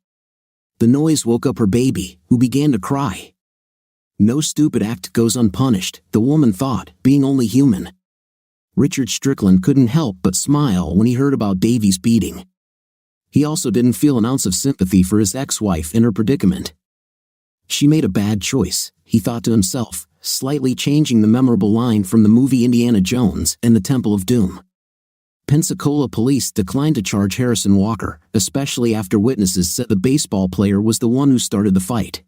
[SPEAKER 2] The noise woke up her baby, who began to cry. No stupid act goes unpunished, the woman thought, being only human. Richard Strickland couldn't help but smile when he heard about Davy's beating. He also didn't feel an ounce of sympathy for his ex-wife in her predicament. She made a bad choice, he thought to himself, slightly changing the memorable line from the movie Indiana Jones and the Temple of Doom. Pensacola police declined to charge Harrison Walker, especially after witnesses said the baseball player was the one who started the fight.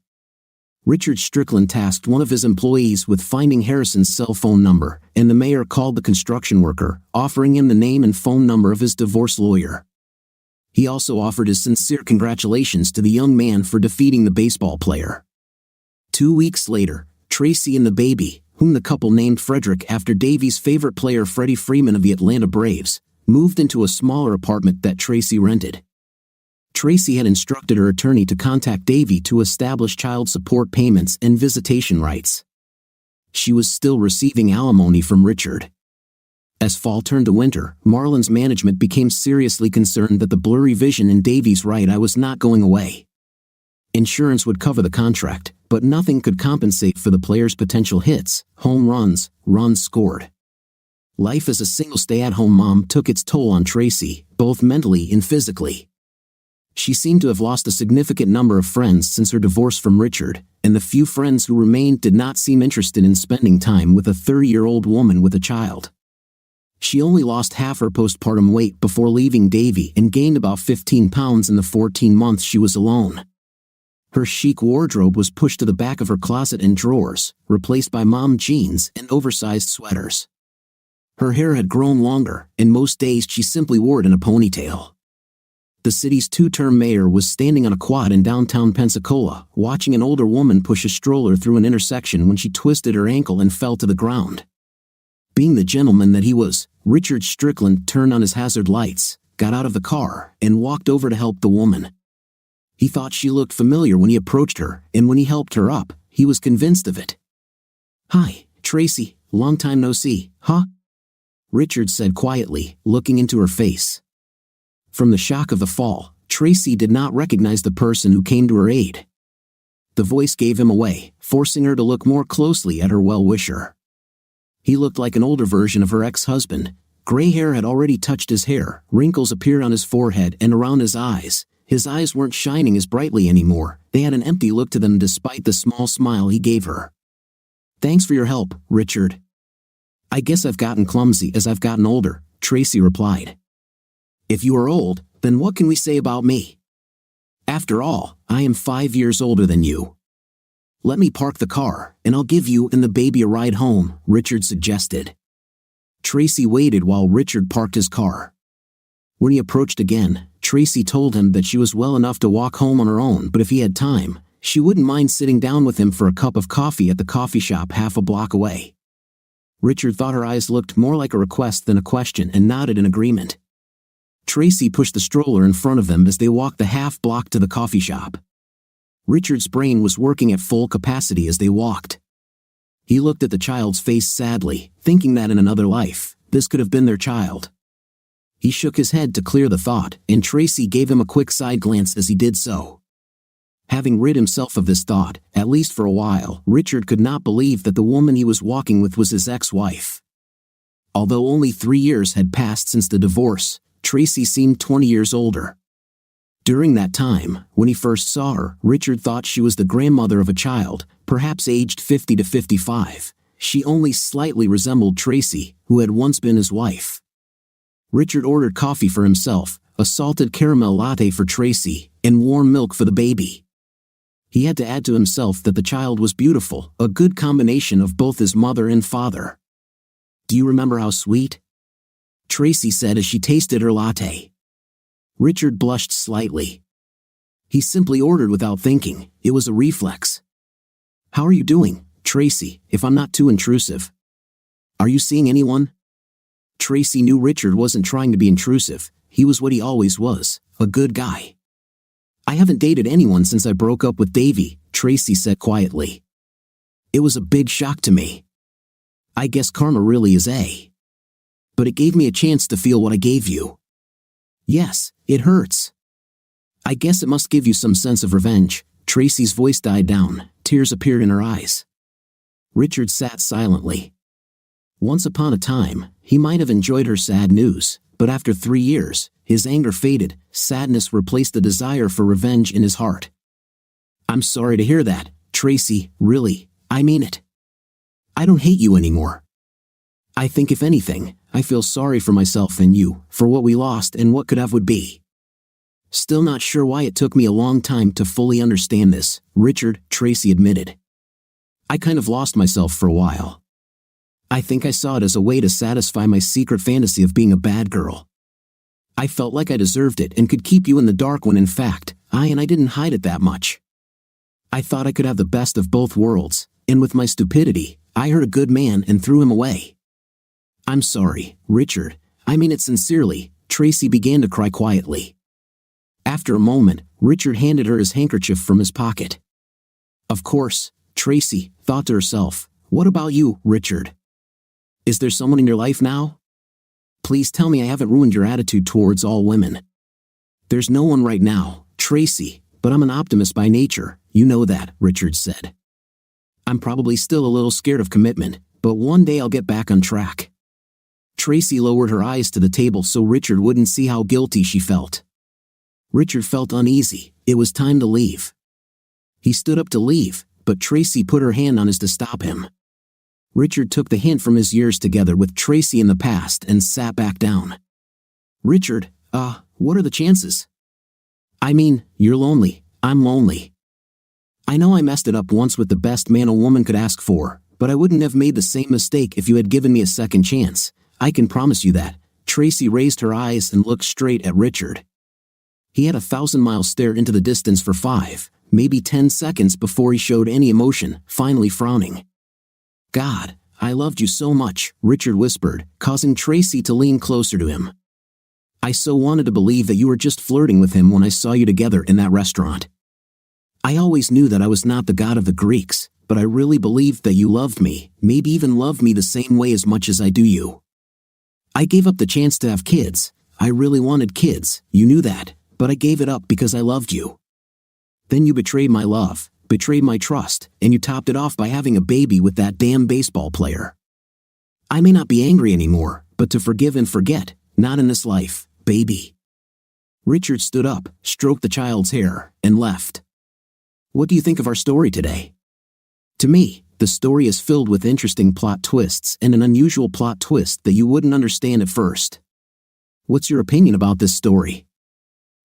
[SPEAKER 2] Richard Strickland tasked one of his employees with finding Harrison's cell phone number, and the mayor called the construction worker, offering him the name and phone number of his divorce lawyer. He also offered his sincere congratulations to the young man for defeating the baseball player. 2 weeks later, Tracy and the baby, whom the couple named Frederick after Davy's favorite player Freddie Freeman of the Atlanta Braves, moved into a smaller apartment that Tracy rented. Tracy had instructed her attorney to contact Davy to establish child support payments and visitation rights. She was still receiving alimony from Richard. As fall turned to winter, Marlon's management became seriously concerned that the blurry vision in Davy's right eye was not going away. Insurance would cover the contract, but nothing could compensate for the player's potential hits, home runs, runs scored. Life as a single stay-at-home mom took its toll on Tracy, both mentally and physically. She seemed to have lost a significant number of friends since her divorce from Richard, and the few friends who remained did not seem interested in spending time with a 30-year-old woman with a child. She only lost half her postpartum weight before leaving Davy and gained about 15 pounds in the 14 months she was alone. Her chic wardrobe was pushed to the back of her closet and drawers, replaced by mom jeans and oversized sweaters. Her hair had grown longer, and most days she simply wore it in a ponytail. The city's two-term mayor was standing on a quad in downtown Pensacola, watching an older woman push a stroller through an intersection when she twisted her ankle and fell to the ground. Being the gentleman that he was, Richard Strickland turned on his hazard lights, got out of the car, and walked over to help the woman. He thought she looked familiar when he approached her, and when he helped her up, he was convinced of it. "Hi, Tracy, long time no see, huh?" Richard said quietly, looking into her face. From the shock of the fall, Tracy did not recognize the person who came to her aid. The voice gave him away, forcing her to look more closely at her well-wisher. He looked like an older version of her ex-husband. Gray hair had already touched his hair, wrinkles appeared on his forehead and around his eyes. His eyes weren't shining as brightly anymore, they had an empty look to them despite the small smile he gave her. "Thanks for your help, Richard." "I guess I've gotten clumsy as I've gotten older," Tracy replied. "If you are old, then what can we say about me? After all, I am 5 years older than you." "Let me park the car, and I'll give you and the baby a ride home," Richard suggested. Tracy waited while Richard parked his car. When he approached again, Tracy told him that she was well enough to walk home on her own, but if he had time, she wouldn't mind sitting down with him for a cup of coffee at the coffee shop half a block away. Richard thought her eyes looked more like a request than a question and nodded in agreement. Tracy pushed the stroller in front of them as they walked the half block to the coffee shop. Richard's brain was working at full capacity as they walked. He looked at the child's face sadly, thinking that in another life, this could have been their child. He shook his head to clear the thought, and Tracy gave him a quick side glance as he did so. Having rid himself of this thought, at least for a while, Richard could not believe that the woman he was walking with was his ex-wife. Although only 3 years had passed since the divorce, Tracy seemed 20 years older. During that time, when he first saw her, Richard thought she was the grandmother of a child, perhaps aged 50 to 55. She only slightly resembled Tracy, who had once been his wife. Richard ordered coffee for himself, a salted caramel latte for Tracy, and warm milk for the baby. He had to add to himself that the child was beautiful, a good combination of both his mother and father. "Do you remember how sweet?" Tracy said as she tasted her latte. Richard blushed slightly. He simply ordered without thinking, it was a reflex. "How are you doing, Tracy, if I'm not too intrusive? Are you seeing anyone?" Tracy knew Richard wasn't trying to be intrusive, he was what he always was, a good guy. "I haven't dated anyone since I broke up with Davy," Tracy said quietly. "It was a big shock to me. I guess karma really is but it gave me a chance to feel what I gave you. Yes, it hurts. I guess it must give you some sense of revenge." Tracy's voice died down, tears appeared in her eyes. Richard sat silently. Once upon a time, he might have enjoyed her sad news, but after 3 years, his anger faded, sadness replaced the desire for revenge in his heart. "I'm sorry to hear that," Tracy, really, I mean it. I don't hate you anymore. I think if anything, I feel sorry for myself and you, for what we lost and what could have would be. Still not sure why it took me a long time to fully understand this, Richard, Tracy admitted. I kind of lost myself for a while. I think I saw it as a way to satisfy my secret fantasy of being a bad girl. I felt like I deserved it and could keep you in the dark when in fact, I didn't hide it that much. I thought I could have the best of both worlds, and with my stupidity, I hurt a good man and threw him away. I'm sorry, Richard, I mean it sincerely, Tracy began to cry quietly. After a moment, Richard handed her his handkerchief from his pocket. Of course, Tracy thought to herself, what about you, Richard? Is there someone in your life now? Please tell me I haven't ruined your attitude towards all women. There's no one right now, Tracy, but I'm an optimist by nature, you know that, Richard said. I'm probably still a little scared of commitment, but one day I'll get back on track. Tracy lowered her eyes to the table so Richard wouldn't see how guilty she felt. Richard felt uneasy. It was time to leave. He stood up to leave, but Tracy put her hand on his to stop him. Richard took the hint from his years together with Tracy in the past and sat back down. Richard, what are the chances? I mean, you're lonely, I'm lonely. I know I messed it up once with the best man a woman could ask for, but I wouldn't have made the same mistake if you had given me a second chance. I can promise you that. Tracy raised her eyes and looked straight at Richard. He had a 1,000-mile stare into the distance for 5, maybe 10 seconds before he showed any emotion, finally frowning. God, I loved you so much, Richard whispered, causing Tracy to lean closer to him. I so wanted to believe that you were just flirting with him when I saw you together in that restaurant. I always knew that I was not the god of the Greeks, but I really believed that you loved me, maybe even loved me the same way as much as I do you. I gave up the chance to have kids. I really wanted kids, you knew that, but I gave it up because I loved you. Then you betrayed my love, betrayed my trust, and you topped it off by having a baby with that damn baseball player. I may not be angry anymore, but to forgive and forget, not in this life, baby. Richard stood up, stroked the child's hair, and left. What do you think of our story today? To me, the story is filled with interesting plot twists and an unusual plot twist that you wouldn't understand at first. What's your opinion about this story?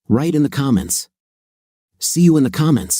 [SPEAKER 2] Write in the comments. See you in the comments.